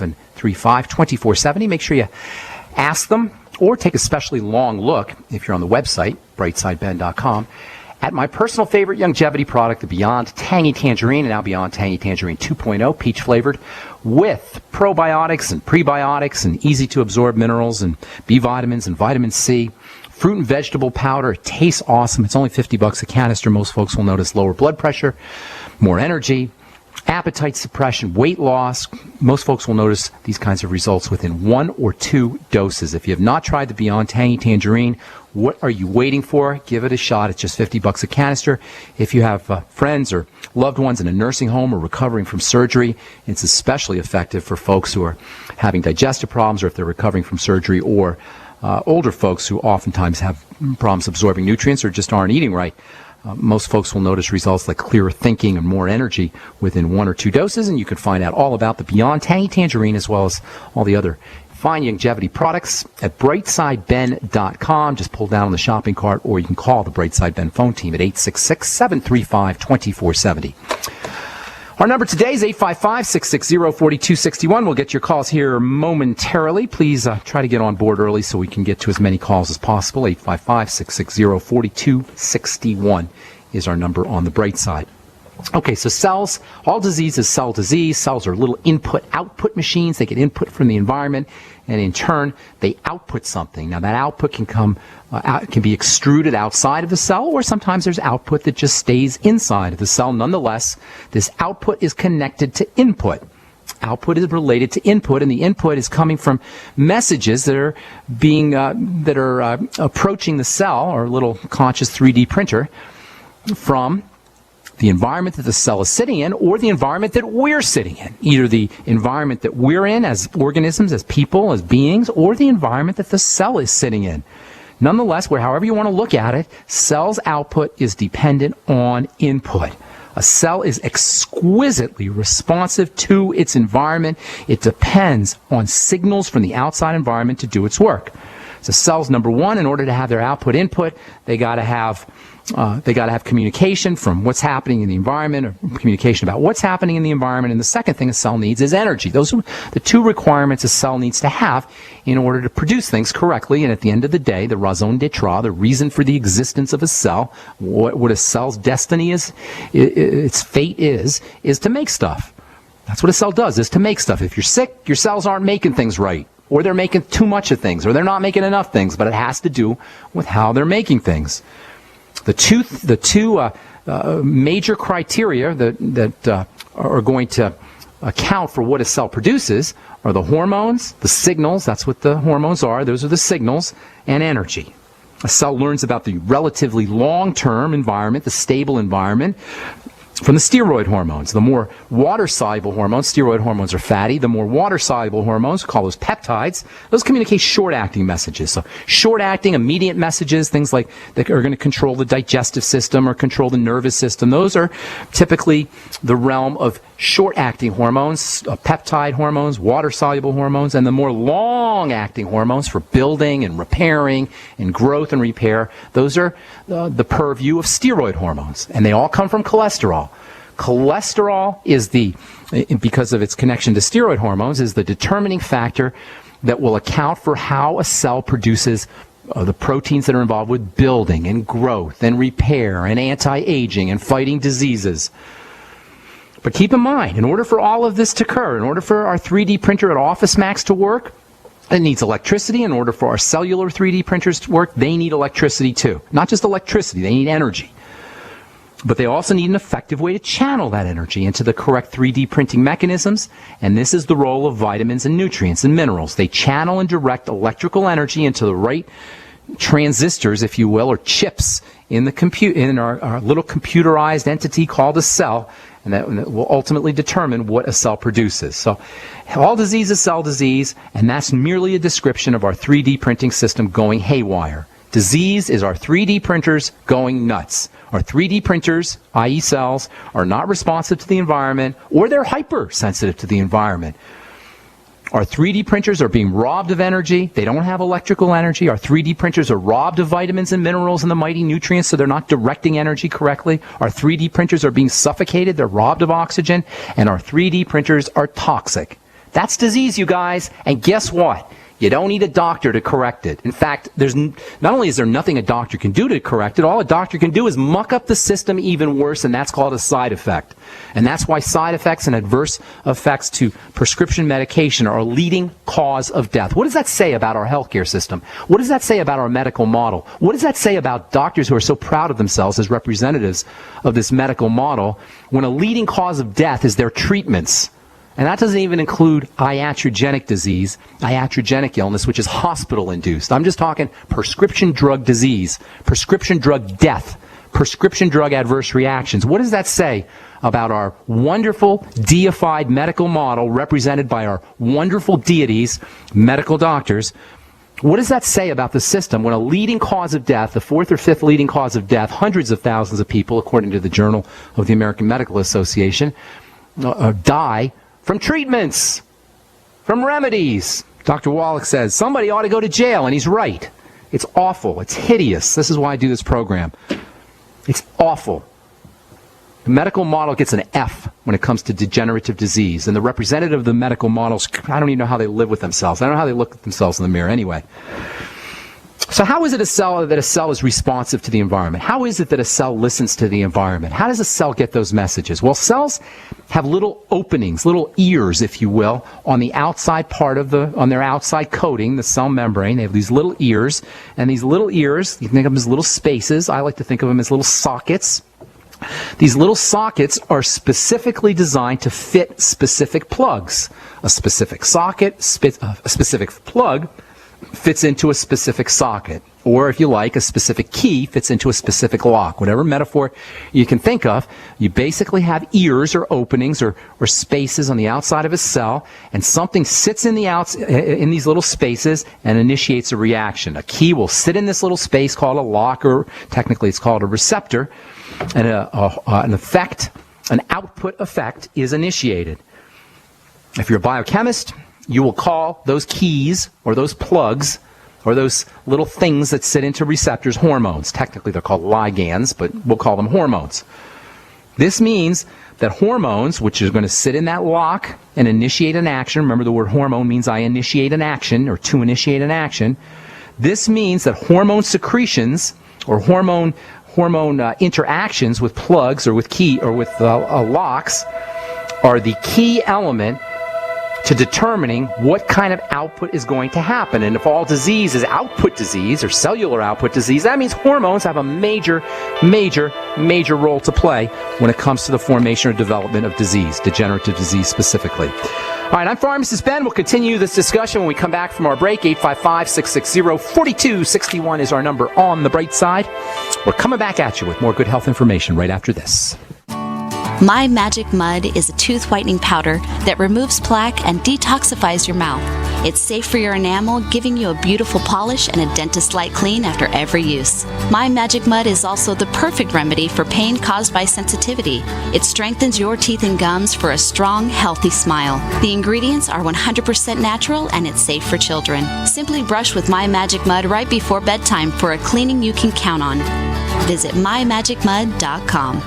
855-735-2470. Make sure you ask them or take a specially long look, if you're on the website, brightsideben.com, at my personal favorite longevity product, the Beyond Tangy Tangerine, and now Beyond Tangy Tangerine 2.0, peach flavored, with probiotics and prebiotics and easy-to-absorb minerals and B vitamins and vitamin C. Fruit and vegetable powder. It tastes awesome. It's only $50 a canister. Most folks will notice lower blood pressure, more energy, appetite suppression, weight loss. Most folks will notice these kinds of results within 1 or 2 doses. If you have not tried the Beyond Tangy Tangerine, what are you waiting for? Give it a shot. It's just $50 a canister. If you have friends or loved ones in a nursing home or recovering from surgery, it's especially effective for folks who are having digestive problems, or if they're recovering from surgery, or older folks who oftentimes have problems absorbing nutrients or just aren't eating right. Most folks will notice results like clearer thinking and more energy within 1 or 2 doses, and you can find out all about the Beyond Tangy Tangerine as well as all the other fine longevity products at brightsideben.com. Just pull down on the shopping cart, or you can call the Brightside Ben phone team at 866-735-2470. Our number today is 855-660-4261. We'll get your calls here momentarily. Please try to get on board early so we can get to as many calls as possible. 855-660-4261 is our number on the bright side. Okay, so cells, all disease is cell disease. Cells are little input-output machines. They get input from the environment, and in turn, they output something. Now, that output can be extruded outside of the cell, or sometimes there's output that just stays inside of the cell. Nonetheless, this output is connected to input. Output is related to input, and the input is coming from messages that are approaching the cell, or little conscious 3D printer, from the environment that the cell is sitting in, or the environment that we're sitting in. Either the environment that we're in as organisms, as people, as beings, or the environment that the cell is sitting in. Nonetheless, however you want to look at it, cell's output is dependent on input. A cell is exquisitely responsive to its environment. It depends on signals from the outside environment to do its work. So cells, number one, in order to have their output input, they got to have communication from what's happening in the environment, or communication about what's happening in the environment. And the second thing a cell needs is energy. Those are the 2 requirements a cell needs to have in order to produce things correctly. And at the end of the day, the raison d'etre, the reason for the existence of a cell, what a cell's destiny is, its fate is to make stuff. That's what a cell does, is to make stuff. If you're sick, your cells aren't making things right, or they're making too much of things, or they're not making enough things, but it has to do with how they're making things. The two major criteria that are going to account for what a cell produces are the hormones, the signals, that's what the hormones are, those are the signals, and energy. A cell learns about the relatively long-term environment, the stable environment, from the steroid hormones. The more water-soluble hormones, steroid hormones are fatty, the more water-soluble hormones, we call those peptides, those communicate short-acting messages. So short-acting, immediate messages, things like that are going to control the digestive system or control the nervous system, those are typically the realm of short-acting hormones, peptide hormones, water-soluble hormones, and the more long-acting hormones for building and repairing and growth and repair, those are the purview of steroid hormones, and they all come from cholesterol. Cholesterol is because of its connection to steroid hormones, is the determining factor that will account for how a cell produces the proteins that are involved with building and growth and repair and anti-aging and fighting diseases. But keep in mind, in order for all of this to occur, in order for our 3D printer at Office Max to work, it needs electricity. In order for our cellular 3D printers to work, they need electricity too. Not just electricity, they need energy. But they also need an effective way to channel that energy into the correct 3D printing mechanisms, and this is the role of vitamins and nutrients and minerals. They channel and direct electrical energy into the right transistors, if you will, or chips in our little computerized entity called a cell, and that will ultimately determine what a cell produces. So all disease is cell disease, and that's merely a description of our 3D printing system going haywire. Disease is our 3D printers going nuts. Our 3D printers, i.e. cells, are not responsive to the environment, or they're hypersensitive to the environment. Our 3D printers are being robbed of energy. They don't have electrical energy. Our 3D printers are robbed of vitamins and minerals and the mighty nutrients, so they're not directing energy correctly. Our 3D printers are being suffocated. They're robbed of oxygen. And our 3D printers are toxic. That's disease, you guys. And guess what? You don't need a doctor to correct it. In fact, not only is there nothing a doctor can do to correct it, all a doctor can do is muck up the system even worse, and that's called a side effect. And that's why side effects and adverse effects to prescription medication are a leading cause of death. What does that say about our healthcare system? What does that say about our medical model? What does that say about doctors who are so proud of themselves as representatives of this medical model when a leading cause of death is their treatments? And that doesn't even include iatrogenic disease, iatrogenic illness, which is hospital-induced. I'm just talking prescription drug disease, prescription drug death, prescription drug adverse reactions. What does that say about our wonderful, deified medical model represented by our wonderful deities, medical doctors? What does that say about the system when a leading cause of death, the fourth or fifth leading cause of death, hundreds of thousands of people, according to the Journal of the American Medical Association, die from treatments, from remedies? Dr. Wallach says somebody ought to go to jail, and he's right. It's awful. It's hideous. This is why I do this program. It's awful. The medical model gets an F when it comes to degenerative disease, and the representative of the medical models, I don't even know how they live with themselves. I don't know how they look at themselves in the mirror anyway. So how is it that a cell is responsive to the environment? How is it that a cell listens to the environment? How does a cell get those messages? Well, cells have little openings, little ears, if you will, on the outside part of on their outside coating, the cell membrane. They have these little ears, and these little ears, you can think of them as little spaces. I like to think of them as little sockets. These little sockets are specifically designed to fit specific plugs. A specific socket, a specific plug fits into a specific socket, or if you like, a specific key fits into a specific lock. Whatever metaphor you can think of, you basically have ears or openings or spaces on the outside of a cell, and something sits in these little spaces and initiates a reaction. A key will sit in this little space called a lock, or technically it's called a receptor, and an output effect is initiated. If you're a biochemist, you will call those keys or those plugs or those little things that sit into receptors hormones. Technically, they're called ligands, but we'll call them hormones. This means that hormones, which are going to sit in that lock and initiate an action — remember, the word hormone means I initiate an action or to initiate an action. This means that hormone secretions or hormone interactions with plugs or with locks are the key element to determining what kind of output is going to happen. And if all disease is output disease or cellular output disease, that means hormones have a major role to play when it comes to the formation or development of disease, degenerative disease specifically. All right, I'm Pharmacist Ben. We'll continue this discussion when we come back from our break. 855-660-4261 is our number on the bright side. We're coming back at you with more good health information right after this. My Magic Mud is a tooth whitening powder that removes plaque and detoxifies your mouth. It's safe for your enamel, giving you a beautiful polish and a dentist-like clean after every use. My Magic Mud is also the perfect remedy for pain caused by sensitivity. It strengthens your teeth and gums for a strong, healthy smile. The ingredients are 100% natural and it's safe for children. Simply brush with My Magic Mud right before bedtime for a cleaning you can count on. Visit mymagicmud.com.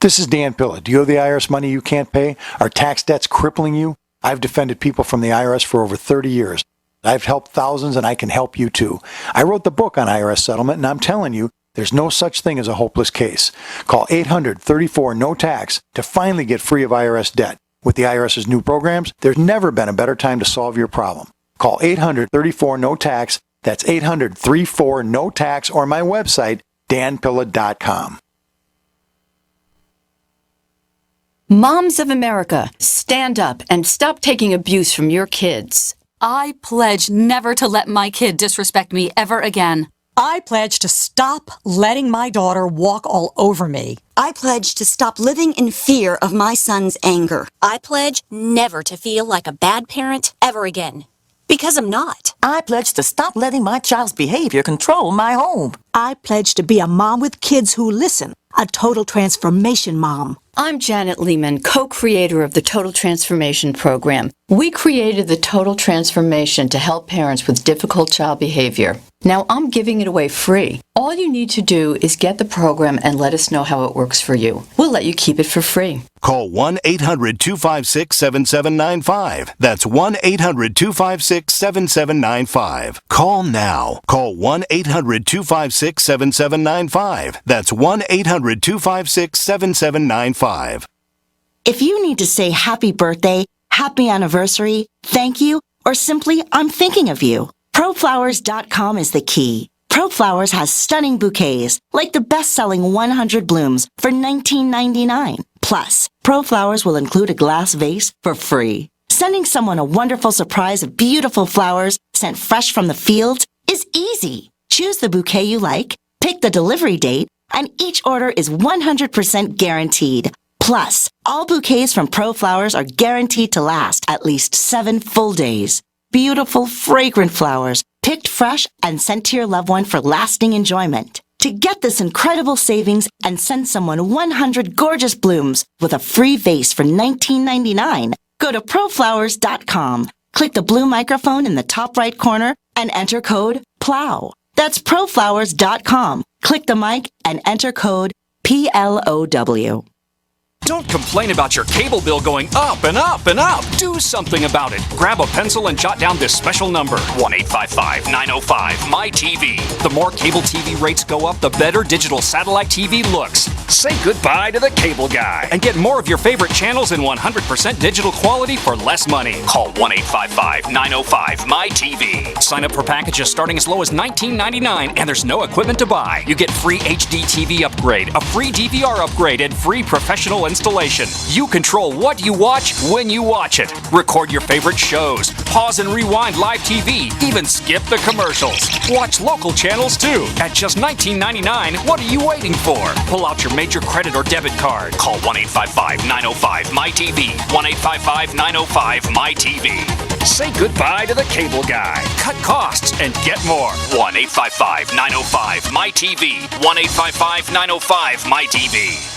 This is Dan Pilla. Do you owe the IRS money you can't pay? Are tax debts crippling you? I've defended people from the IRS for over 30 years. I've helped thousands, and I can help you too. I wrote the book on IRS settlement, and I'm telling you, there's no such thing as a hopeless case. Call 800-34-NO-TAX to finally get free of IRS debt. With the IRS's new programs, there's never been a better time to solve your problem. Call 800-34-NO-TAX. That's 800-34-NO-TAX, or my website, danpilla.com. Moms of America, stand up and stop taking abuse from your kids. I pledge never to let my kid disrespect me ever again. I pledge to stop letting my daughter walk all over me. I pledge to stop living in fear of my son's anger. I pledge never to feel like a bad parent ever again. Because I'm not. I pledge to stop letting my child's behavior control my home. I pledge to be a mom with kids who listen, a total transformation mom. I'm Janet Lehman, co-creator of the Total Transformation Program. We created the Total Transformation to help parents with difficult child behavior. Now I'm giving it away free. All you need to do is get the program and let us know how it works for you. We'll let you keep it for free. Call 1-800-256-7795. That's 1-800-256-7795. Call now. Call 1-800-256-7795. That's 1-800-256-7795. If you need to say happy birthday, happy anniversary, thank you, or simply I'm thinking of you, ProFlowers.com is the key. ProFlowers has stunning bouquets, like the best-selling 100 blooms for $19.99. Plus, ProFlowers will include a glass vase for free. Sending someone a wonderful surprise of beautiful flowers sent fresh from the fields is easy. Choose the bouquet you like, pick the delivery date, and each order is 100% guaranteed. Plus, all bouquets from ProFlowers are guaranteed to last at least 7 full days. Beautiful, fragrant flowers, picked fresh and sent to your loved one for lasting enjoyment. To get this incredible savings and send someone 100 gorgeous blooms with a free vase for $19.99, go to proflowers.com, click the blue microphone in the top right corner, and enter code PLOW. That's proflowers.com. Click the mic and enter code PLOW. Don't complain about your cable bill going up and up and up. Do something about it. Grab a pencil and jot down this special number, 1-855-905-MY-TV. The more cable TV rates go up, the better digital satellite TV looks. Say goodbye to the cable guy and get more of your favorite channels in 100% digital quality for less money. Call 1-855-905-MY-TV. Sign up for packages starting as low as $19.99 and there's no equipment to buy. You get free HD TV upgrade, a free DVR upgrade, and free professional installation. You control what you watch when you watch it. Record your favorite shows, pause and rewind live TV, even skip the commercials. Watch local channels too. At just $19.99, what are you waiting for? Pull out your major credit or debit card. Call 1-855-905-MY-TV. 1-855-905-MY-TV. Say goodbye to the cable guy. Cut costs and get more. 1-855-905-MY-TV. 1-855-905-MY-TV.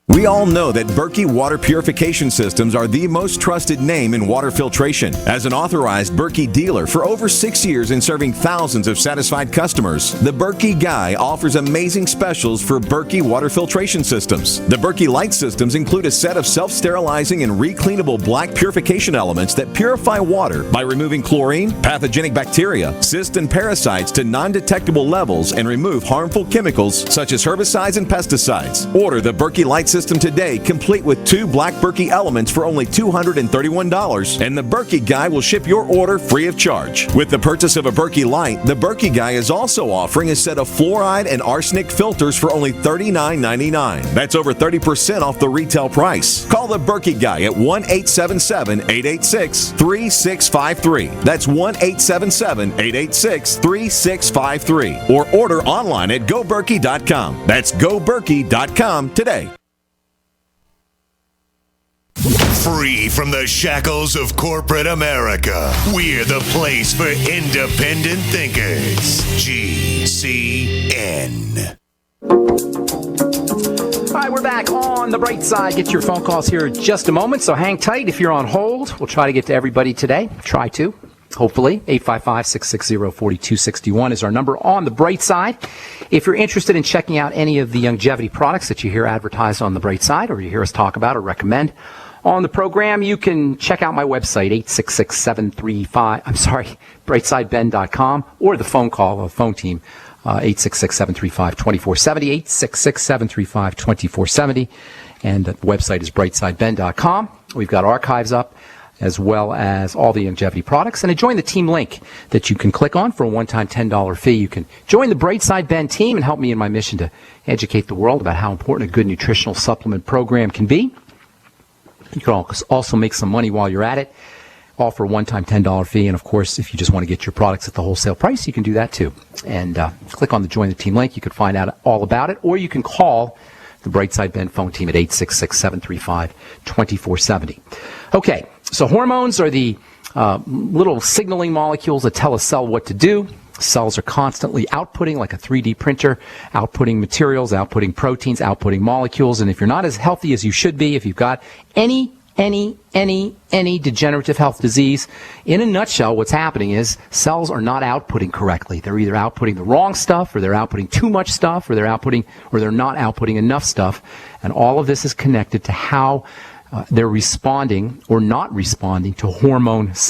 We all know that Berkey Water Purification Systems are the most trusted name in water filtration. As an authorized Berkey dealer for over 6 years and serving thousands of satisfied customers, the Berkey Guy offers amazing specials for Berkey Water Filtration Systems. The Berkey Light Systems include a set of self-sterilizing and recleanable black purification elements that purify water by removing chlorine, pathogenic bacteria, cysts, and parasites to non-detectable levels and remove harmful chemicals such as herbicides and pesticides. Order the Berkey Light System today, complete with 2 black Berkey elements for only $231, and the Berkey Guy will ship your order free of charge. With the purchase of a Berkey Light, the Berkey Guy is also offering a set of fluoride and arsenic filters for only $39.99. That's over 30% off the retail price. Call the Berkey Guy at 1-877-886-3653. That's 1-877-886-3653. Or order online at goberkey.com. That's goberkey.com today. Free from the shackles of corporate America, we're the place for independent thinkers. GCN. All right, we're back on the bright side. Get your phone calls here in just a moment, so hang tight. If you're on hold, we'll try to get to everybody today. Try to, hopefully. 855-660-4261 is our number on the bright side. If you're interested in checking out any of the longevity products that you hear advertised on the bright side, or you hear us talk about or recommend on the program, you can check out my website, 866-735, or the phone team, 866-735-2470, 866-735-2470, and the website is brightsideben.com. We've got archives up, as well as all the longevity products, and a Join the Team link that you can click on for a one-time $10 fee. You can join the Brightside Ben team and help me in my mission to educate the world about how important a good nutritional supplement program can be. You can also make some money while you're at it, all for a one-time $10 fee. And, of course, if you just want to get your products at the wholesale price, you can do that, too. And click on the Join the Team link. You can find out all about it. Or you can call the Brightside Ben phone team at 866-735-2470. Okay, so hormones are the little signaling molecules that tell a cell what to do. Cells are constantly outputting, like a 3D printer, outputting materials, outputting proteins, outputting molecules. And if you're not as healthy as you should be, if you've got any degenerative health disease, in a nutshell, what's happening is cells are not outputting correctly. They're either outputting the wrong stuff, or they're outputting too much stuff, or they're not outputting enough stuff. And all of this is connected to how they're responding or not responding to hormone signals.